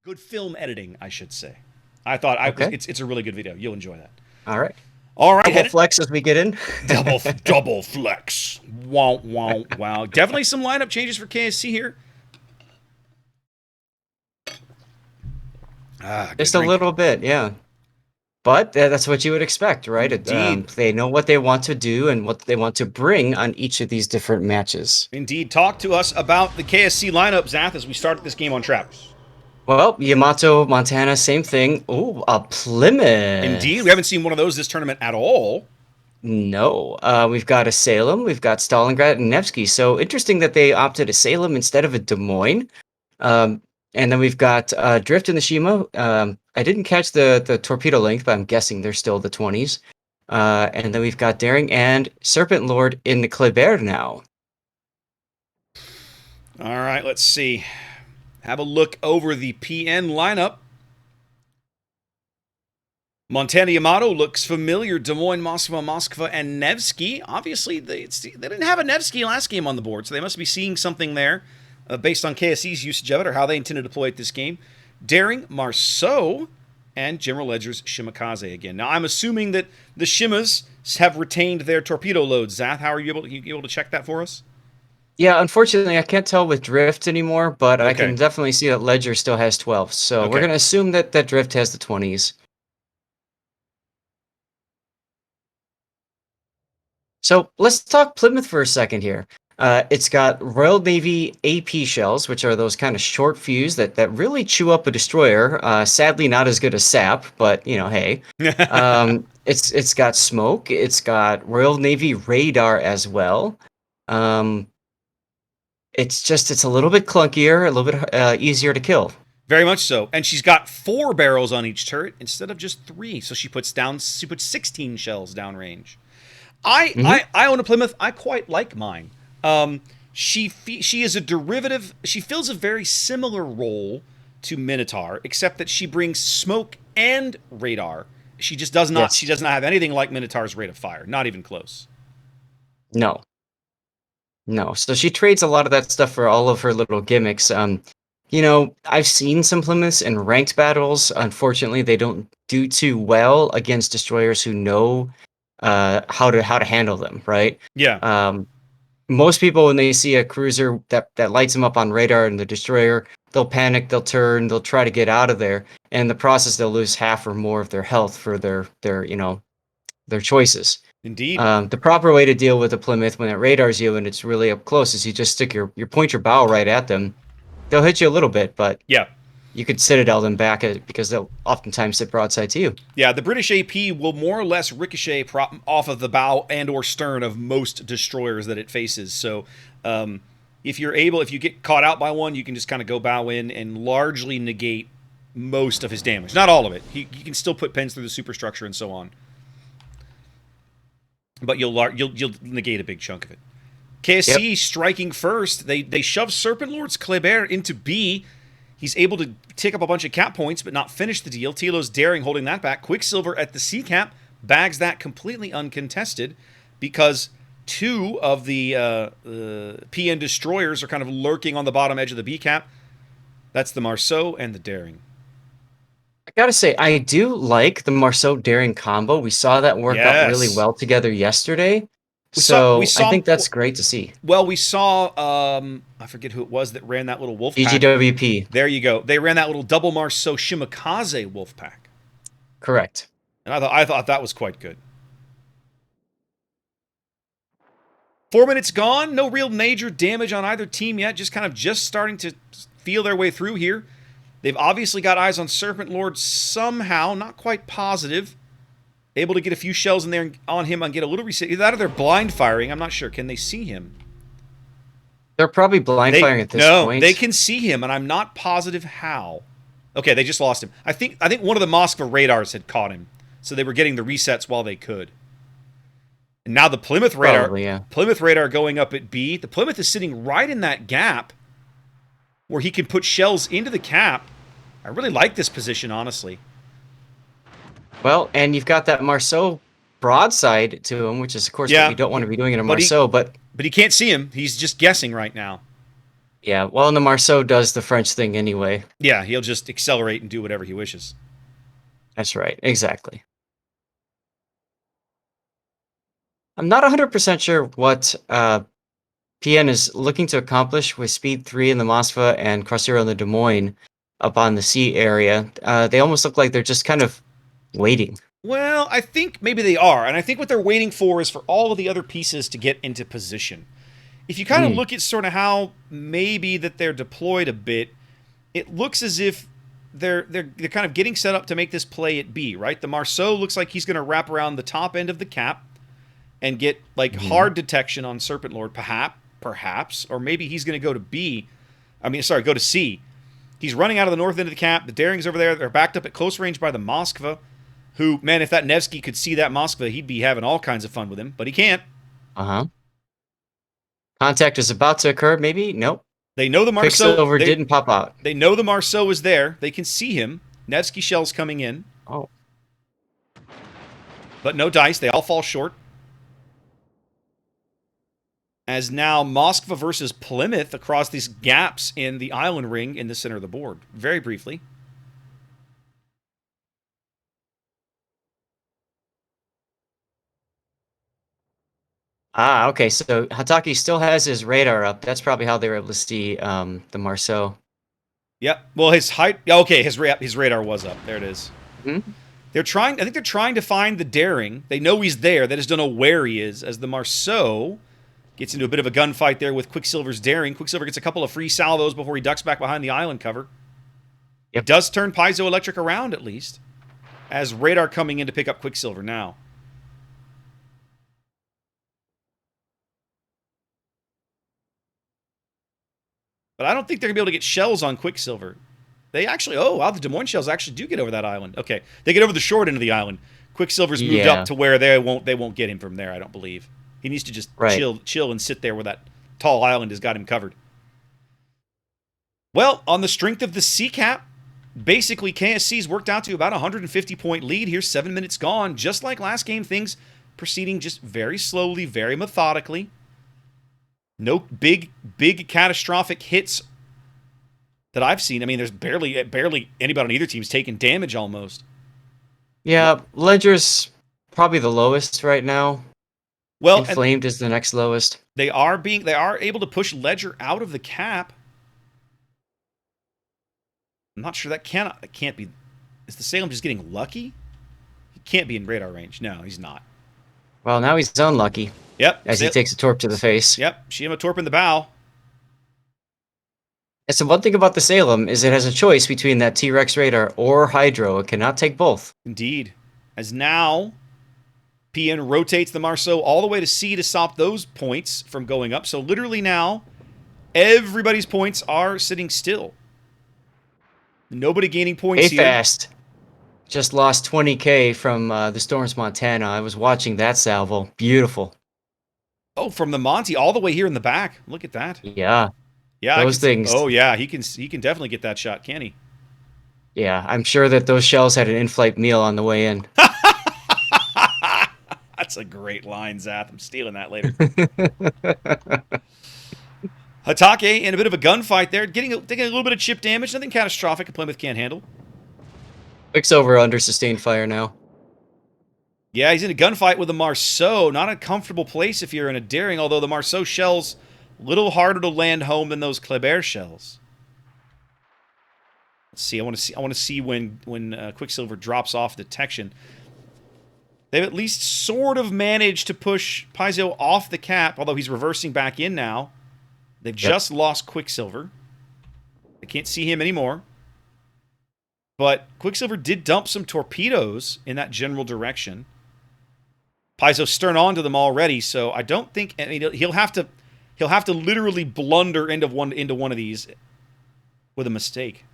Good film editing, I should say. I thought Okay. it's a really good video. You'll enjoy that. All right. All right, Double headed flex as we get in. double flex. Wow, wow, wow. Definitely some lineup changes for KSC here. Ah, good Just a drink. little bit, yeah. But that's what you would expect, right? Indeed. They know what they want to do and what they want to bring on each of these different matches. Indeed. Talk to us about the KSC lineup, Zath, as we start this game on Travis. Well, Yamato, Montana, same thing. Ooh, a Indeed. We Plymouth. haven't seen one of those this tournament at all. No. We've got a Salem, we've got Stalingrad and Nevsky. So interesting that they opted a Salem instead of a Des Moines. Um, and then we've got Drift and the Shima. I didn't catch the torpedo length, but I'm guessing they're still the 20s. And then we've got Daring and Serpent Lord in the Kleber now. All right, let's see. Have a look over the PN lineup. Montana Yamato looks familiar. Des Moines, Moskva, and Nevsky. Obviously, they didn't have a Nevsky last game on the board, so they must be seeing something there based on KSC's usage of it or how they intend to deploy it this game. Daring, Marceau, and General Ledger's Shimakaze again. Now, I'm assuming that the Shimas have retained their torpedo loads. Zath, how are you able to check that for us? Yeah, unfortunately, I can't tell with Drift anymore, but I can Okay. definitely see that Ledger still has 12. So we're Okay. going to assume that Drift has the 20s. So let's talk Plymouth for a second here. It's got Royal Navy AP shells, which are those kind of short fuse that really chew up a destroyer. Sadly, not as good as SAP, but hey. It's got smoke. It's got Royal Navy radar as well. Um, it's a little bit clunkier, a little bit easier to kill. Very much so. And she's got 4 barrels on each turret instead of just 3. So she puts 16 shells downrange. Hmm. I own a Plymouth. I quite like mine. She is a derivative. She fills a very similar role to Minotaur, except that she brings smoke and radar. She just does not. She Yes. does not have anything like Minotaur's rate of fire. Not even close. No. No. So she trades a lot of that stuff for all of her little gimmicks. I've seen some Plymouths in ranked battles. Unfortunately, they don't do too well against destroyers who know how to handle them, right? Yeah. Um, Most people, when they see a cruiser that lights them up on radar and the destroyer, they'll panic, they'll turn, they'll try to get out of there, and in the process, they'll lose half or more of their health for their choices. Indeed. The proper way to deal with a Plymouth when it radars you and it's really up close is you just stick your point your bow right at them. They'll hit you a little bit, but Yeah. you could citadel them back because they'll oftentimes sit broadside to you. Yeah. The British AP will more or less ricochet off of the bow and or stern of most destroyers that it faces. So, if you get caught out by one, you can just kind of go bow in and largely negate most of his damage. Not all of it. You can still put pins through the superstructure and so on, but you'll negate a big chunk of it. Yep. KSC striking first. They shove Serpent Lord's Kleber into B. He's able to tick up a bunch of cap points, but not finish the deal. Tilo's Daring holding that back. Quicksilver at the C cap bags that completely uncontested because 2 of the PN destroyers are kind of lurking on the bottom edge of the B cap. That's the Marceau and the Daring. I gotta say, I do like the Marceau Daring combo. We saw that work out really Yes, well together yesterday. we So I saw. think that's great to see. Well, we saw. I forget who it was that ran that little wolf pack. GGWP, There you go. They ran that little double Marceau Shimakaze wolf pack, correct. and I thought that was quite good. 4 minutes gone. No real major damage on either team yet. Just starting to feel their way through here. They've obviously got eyes on Serpent Lord somehow. Not quite positive. Able to get a few shells in there on him and get a little reset. Either that or they're blind firing. I'm not sure. Can they see him? They're probably blind firing at this No, they point. can see him, and I'm not positive how. Okay, they just lost him. I think one of the Moskva radars had caught him, so they were getting the resets while they could. And now the Probably, yeah. Plymouth radar going up at B. The Plymouth is sitting right in that gap where he can put shells into the cap. I really like this position, honestly. Well, and you've got that Marceau broadside to him, which is, of course, what Yeah, you don't want to be doing in a but Marceau. But he can't see him. He's just guessing right now. Yeah, well, and the Marceau does the French thing anyway. Yeah, he'll just accelerate and do whatever he wishes. That's right, exactly. I'm not 100% sure what PN is looking to accomplish with Speed 3 in the Moskva and Crosshair in the Des Moines up on the sea area. They almost look like they're just kind of waiting. Well, I think maybe they are, and I think what they're waiting for is for all of the other pieces to get into position. If you kind of Mm. look at sort of how maybe that they're deployed a bit, it looks as if they're kind of getting set up to make this play at B, right? The Marceau looks like he's going to wrap around the top end of the cap and get like Mhm. hard detection on Serpent Lord, perhaps, or maybe he's going to go to B. I mean, sorry, go to C. He's running out of the north end of the cap. The Daring's over there. They're backed up at close range by the Moskva, who, man, if that Nevsky could see that Moskva, he'd be having all kinds of fun with him, but he can't. Uh-huh. Contact is about to occur, maybe? Nope. They know the Marceau. Quicksilver didn't pop out. They know the Marceau is there. They can see him. Nevsky shells coming in, Oh. but no dice. They all fall short. As now Moskva versus Plymouth across these gaps in the island ring in the center of the board. Very briefly. Ah, okay. So Hataki still has his radar up. That's probably how they were able to see the Marceau. Yep. Well, his height. Okay, his radar was up. There it is. Hmm? They're trying. I think they're trying to find the Daring. They know he's there. They just don't know where he is. As the Marceau gets into a bit of a gunfight there with Quicksilver's Daring. Quicksilver gets a couple of free salvos before he ducks back behind the island cover. Yep. It does turn Piezoelectric around at least. As radar coming in to pick up Quicksilver now. But I don't think they're going to be able to get shells on Quicksilver. They actually, oh, wow, the Des Moines shells actually do get over that island. Okay, they get over the short end of the island. Quicksilver's moved Yeah. up to where they won't get him from there, I don't believe. He needs to just Right. chill and sit there where that tall island has got him covered. Well, on the strength of the C cap, basically KSC's worked out to about a 150-point lead. Here's 7 minutes gone. Just like last game, things proceeding just very slowly, very methodically. No big catastrophic hits that I've seen. I mean, there's barely anybody on either team's taking damage almost. Yeah, Ledger's probably the lowest right now. Well, Inflamed is the next lowest. they are able to push Ledger out of the cap. I'm not sure that can't be. Is the Salem just getting lucky? He can't be in radar range. No, he's not. Well, now he's unlucky Yep. as he takes a torp to the face. Yep. Shima Torp in the bow. And so one thing about the Salem is it has a choice between that T-Rex radar or Hydro. It cannot take both. Indeed. As now, PN rotates the Marceau all the way to C to stop those points from going up. So literally now, everybody's points are sitting still. Nobody gaining points Hey, here. fast. Just lost 20K from the Storms Montana. I was watching that salvo. Beautiful. Oh, from the Monty all the way here in the back. Look at that. Yeah. Yeah, Those things. Oh yeah, he can definitely get that shot, can he? Yeah, I'm sure that those shells had an in-flight meal on the way in. That's a great line, Zath. I'm stealing that later. Hatake in a bit of a gunfight there, taking a little bit of chip damage. Nothing catastrophic Plymouth can't handle. Quicksilver under sustained fire now. Yeah, he's in a gunfight with the Marceau. Not a comfortable place if you're in a Daring, although the Marceau shells a little harder to land home than those Kleber shells. Let's see. I want to see when Quicksilver drops off detection. They've at least sort of managed to push Paizo off the cap, although he's reversing back in now. They've just lost Quicksilver. They can't see him anymore. But Quicksilver did dump some torpedoes in that general direction. Paizo's stern onto them already, so I don't think he'll have to literally blunder into one of these with a mistake.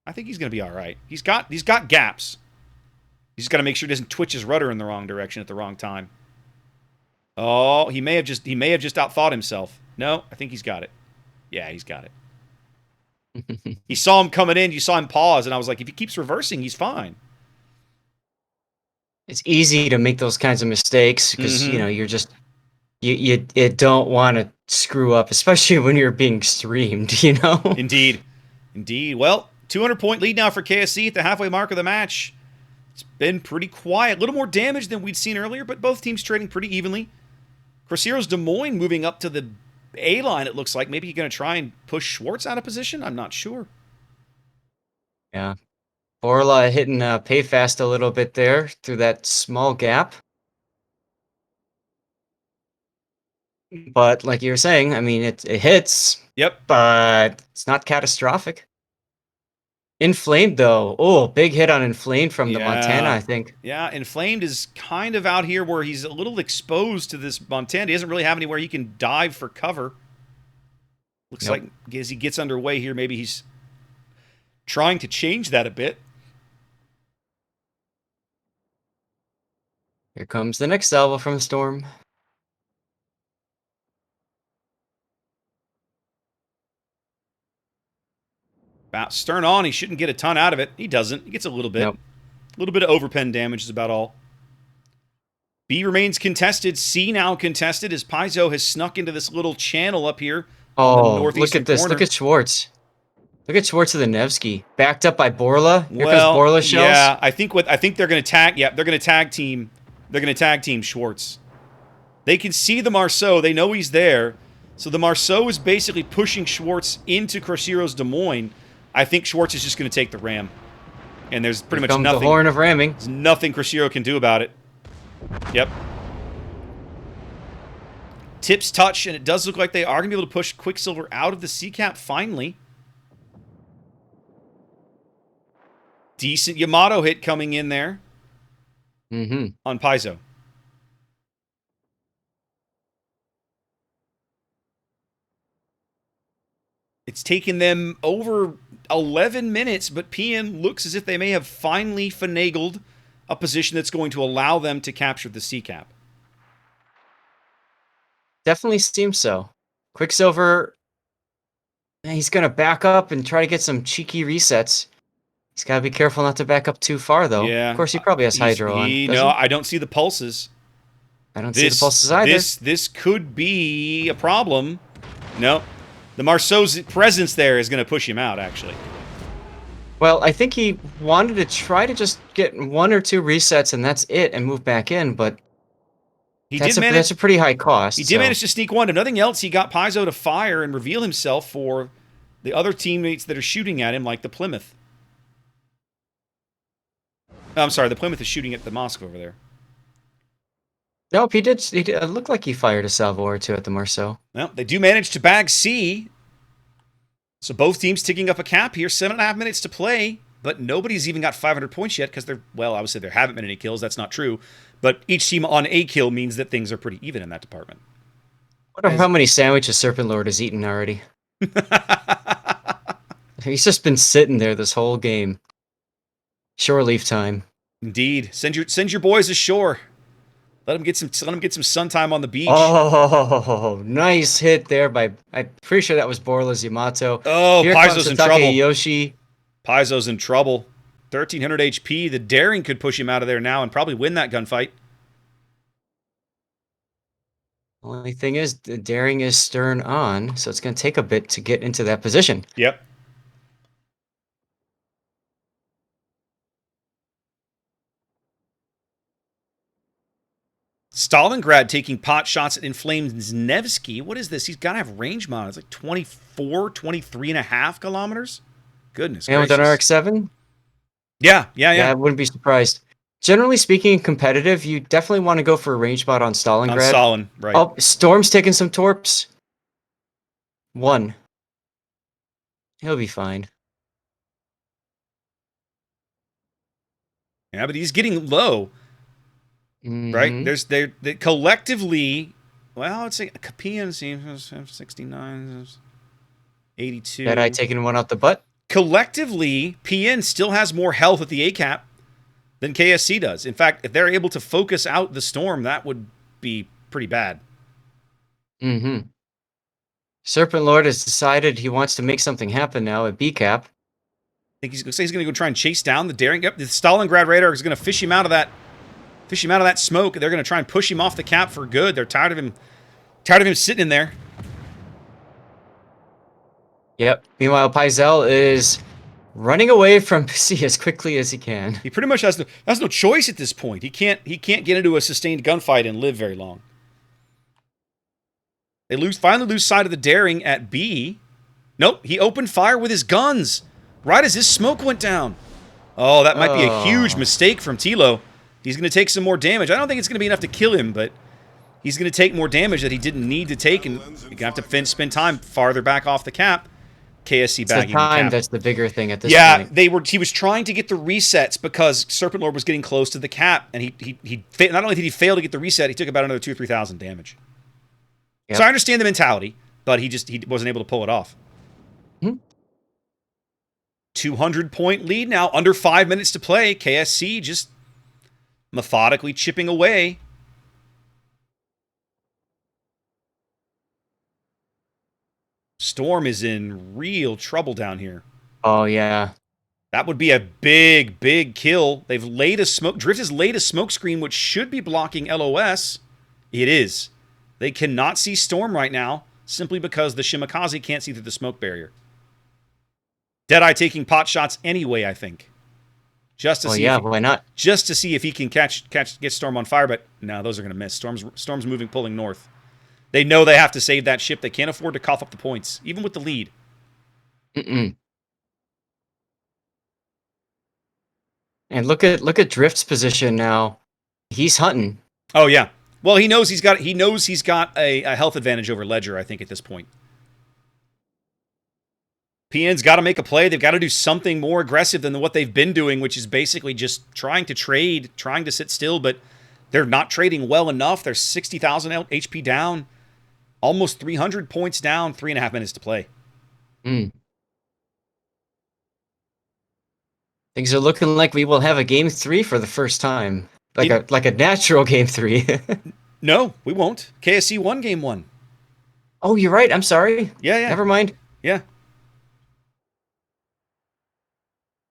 I think he's going to be all right. He's got gaps. He's just got to make sure he doesn't twitch his rudder in the wrong direction at the wrong time. Oh, he may have just outthought himself. No, I think he's got it. Yeah, he's got it. He saw him coming in. You saw him pause, and I was like, if he keeps reversing, he's fine. It's easy to make those kinds of mistakes because, you're just you don't want to screw up, especially when you're being streamed, you know? Indeed. Indeed. Well, 200-point lead now for KSC at the halfway mark of the match. It's been pretty quiet. A little more damage than we'd seen earlier, but both teams trading pretty evenly. Crusader's Des Moines moving up to the A line, it looks like. Maybe he's going to try and push Schwartz out of position? I'm not sure. Yeah. Borla hitting pay fast a little bit there through that small gap. But like you were saying, I mean, it hits. Yep. But it's not catastrophic. Inflamed, though. Oh, big hit on Inflamed from the Montana, I think. Yeah, Inflamed is kind of out here where he's a little exposed to this Montana. He doesn't really have anywhere he can dive for cover. Looks like as he gets underway here, maybe he's trying to change that a bit. Here comes the next salvo from Storm. About stern on, he shouldn't get a ton out of it. He doesn't. He gets a little bit. Nope. A little bit of overpen damage is about all. B remains contested. C now contested as Paizo has snuck into this little channel up here. Oh, look at this. Corner. Look at Schwartz. Look at Schwartz of the Nevsky. Backed up by Borla. Here comes Borla shells. Yeah, I think they're going to tag. Yeah, they're going to tag team. They're going to tag team Schwartz. They can see the Marceau. They know he's there. So the Marceau is basically pushing Schwartz into Crusader's Des Moines. I think Schwartz is just going to take the ram. And there's pretty much nothing. The horn of ramming. There's nothing Crusader can do about it. Yep. Tips touch, and it does look like they are going to be able to push Quicksilver out of the C-cap finally. Decent Yamato hit coming in there. On Paizo. It's taken them over 11 minutes, but PN looks as if they may have finally finagled a position that's going to allow them to capture the C-cap. Definitely seems so. Quicksilver, he's going to back up and try to get some cheeky resets. He's got to be careful not to back up too far, though. Yeah. Of course, he probably has Hydro on. No, I don't see the pulses. I don't see the pulses either. This could be a problem. No. The Marceau's presence there is going to push him out, actually. Well, I think he wanted to try to just get 1 or 2 resets, and that's it, and move back in, but that's a pretty high cost. He did manage to sneak one. If nothing else, he got Paizo to fire and reveal himself for the other teammates that are shooting at him, like the Plymouth. I'm sorry, the Plymouth is shooting at the mosque over there. Nope, he did. It looked like he fired a salvo or 2 at the Marceau. Well, they do manage to bag C. So both teams ticking up a cap here. 7.5 minutes to play, but nobody's even got 500 points yet because I would say there haven't been any kills. That's not true. But each team on a kill means that things are pretty even in that department. I wonder how many sandwiches Serpent Lord has eaten already. He's just been sitting there this whole game. Shore leave time. Indeed. Send your boys ashore. Let them get some sun time on the beach. Oh, nice hit there by. I'm pretty sure that was Borla's Yamato. Oh, Paizo's in trouble. Yoshi. Paizo's in trouble. 1300 HP. The Daring could push him out of there now and probably win that gunfight. Only thing is, the Daring is stern on, so it's going to take a bit to get into that position. Yep. Stalingrad taking pot shots at Inflamed Nevsky. What is this? He's got to have range mod. It's like 24, 23 and a half kilometers. Goodness gracious. And with an RX-7? Yeah. I wouldn't be surprised. Generally speaking, competitive, you definitely want to go for a range mod on Stalingrad. On Stalin, right. Oh, Storm's taking some torps. 1. He'll be fine. Yeah, but he's getting low. Right? They collectively, well, it's like Capian seems 69, 82. That I taking one out the butt? Collectively, PN still has more health at the A-cap than KSC does. In fact, if they're able to focus out the storm, that would be pretty bad. Serpent Lord has decided he wants to make something happen now at B-cap. I think he's going to go try and chase down the Daring. Yep, the Stalingrad radar is going to fish him out of that smoke. They're going to try and push him off the cap for good. They're tired of him Tired of him sitting in there. Yep. Meanwhile, Pyzel is running away from C as quickly as he can. He pretty much has no choice at this point. He can't get into a sustained gunfight and live very long. They finally lose sight of the daring at B. Nope, he opened fire with his guns right as his smoke went down. Oh, that might be a huge mistake from Tilo. He's going to take some more damage. I don't think it's going to be enough to kill him, but he's going to take more damage that he didn't need to take, and you're going to have to spend time farther back off the cap. KSC bagging the cap. That's the bigger thing at this point. Yeah, he was trying to get the resets because Serpent Lord was getting close to the cap, and he not only did he fail to get the reset, he took about another 2,000 or 3,000 damage. Yep. So I understand the mentality, but he wasn't able to pull it off. 200-point lead now, under 5 minutes to play. KSC just methodically chipping away. Storm is in real trouble down here. Oh, yeah. That would be a big, big kill. They've laid a smoke... Drift has laid a smoke screen, which should be blocking LOS. It is. They cannot see Storm right now, simply because the Shimakaze can't see through the smoke barrier. Deadeye taking pot shots anyway, I think. Just to see why not? Just to see if he can get Storm on fire, but no, those are going to miss. Storm's moving, pulling north. They know they have to save that ship. They can't afford to cough up the points, even with the lead. And look at Drift's position now. He's hunting. Oh yeah. Well, he knows he's got a health advantage over Ledger, I think, at this point. PN's got to make a play. They've got to do something more aggressive than what they've been doing, which is basically just trying to trade, trying to sit still, but they're not trading well enough. They're 60,000 HP down, almost 300 points down, 3.5 minutes to play. Things are looking like we will have a game 3 for the first time. Like a natural game 3. No, we won't. KSC won game 1. Oh, you're right. I'm sorry. Yeah. Never mind. Yeah.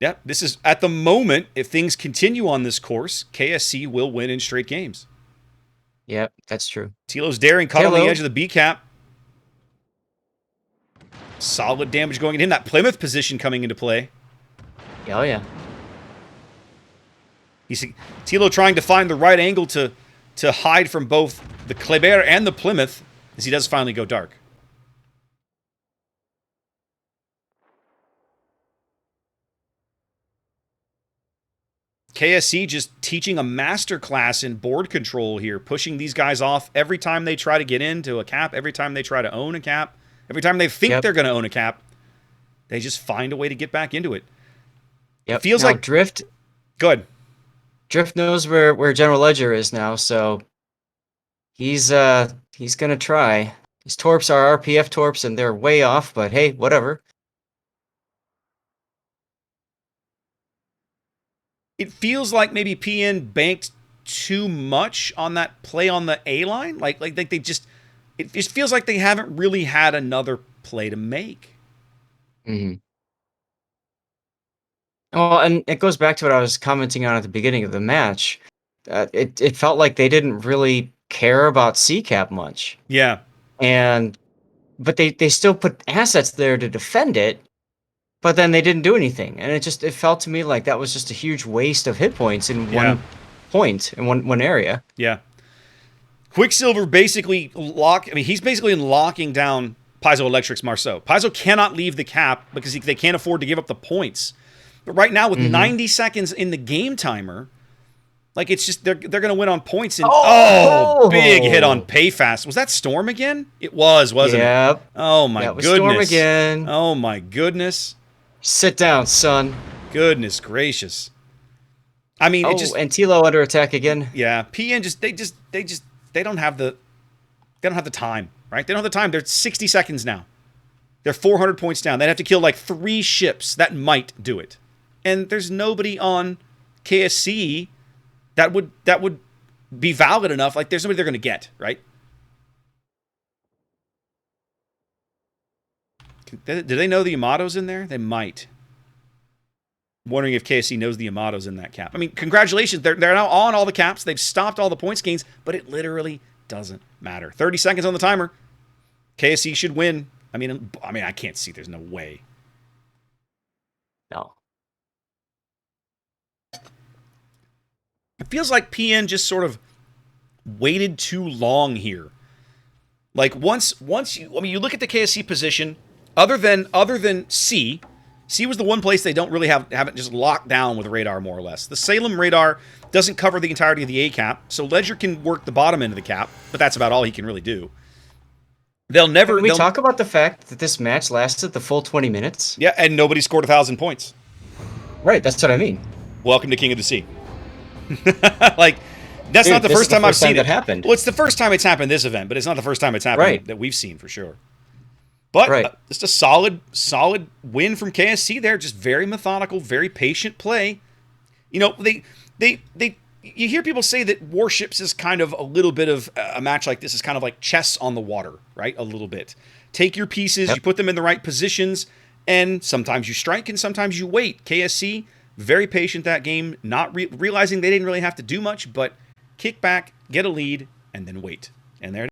Yeah, this is, at the moment, if things continue on this course, KSC will win in straight games. Yep, that's true. Tilo's daring caught on the edge of the B cap. Solid damage going at him. That Plymouth position coming into play. Oh, yeah. Tilo trying to find the right angle to hide from both the Kleber and the Plymouth as he does finally go dark. KSC just teaching a masterclass in board control here, pushing these guys off every time they try to get into a cap, every time they try to own a cap, every time they think they're going to own a cap, they just find a way to get back into it. Yep. It feels like Drift. Good. Drift knows where General Ledger is now, so he's gonna try. His torps are RPF torps, and they're way off. But hey, whatever. It feels like maybe PN banked too much on that play on the A line. Like they just, it just feels like they haven't really had another play to make. Well, and it goes back to what I was commenting on at the beginning of the match. It felt like they didn't really care about C-Cap much. Yeah. But they still put assets there to defend it, but then they didn't do anything. And it felt to me like that was just a huge waste of hit points in one point, in one area. Yeah. Quicksilver basically he's basically locking down Paizo Electric's Marceau. Paizo cannot leave the cap because they can't afford to give up the points. But right now, with 90 seconds in the game timer, like it's just they're going to win on points. And big hit on pay fast. Was that Storm again? It was, wasn't it? Oh my goodness. Storm again. Oh my goodness. Sit down, son. Goodness gracious. I mean, it just, and Tilo under attack again. Yeah, PN they don't have the time, right? They don't have the time. They're 60 seconds now. They're 400 points down. They'd have to kill like 3 ships. That might do it. And there's nobody on KSC that would be valid enough. Like, there's nobody they're going to get, right? Do they know the Yamato's in there? They might. I'm wondering if KSC knows the Yamato's in that cap. I mean, congratulations. They're now on all the caps. They've stopped all the points gains, but it literally doesn't matter. 30 seconds on the timer. KSC should win. I mean, I can't see. There's no way. No. It feels like PN just sort of waited too long here. Like once you, I mean, you look at the KSC position. Other than C was the one place they don't really have it just locked down with radar, more or less. The Salem radar doesn't cover the entirety of the A cap, so Ledger can work the bottom end of the cap, but that's about all he can really do. Can we talk about the fact that this match lasted the full 20 minutes? Yeah, and nobody scored 1,000 points. Right, that's what I mean. Welcome to King of the Sea. Like, that's not the first time I've seen it. Happened. Well, it's the first time it's happened this event, but it's not the first time it's happened that we've seen for sure. But just a solid win from KSC there. Just very methodical, very patient play. You know, you hear people say that Warships is kind of a little bit of a match like this is kind of like chess on the water, right? A little bit. Take your pieces, you put them in the right positions, and sometimes you strike and sometimes you wait. KSC, very patient that game, not realizing they didn't really have to do much, but kick back, get a lead, and then wait. And there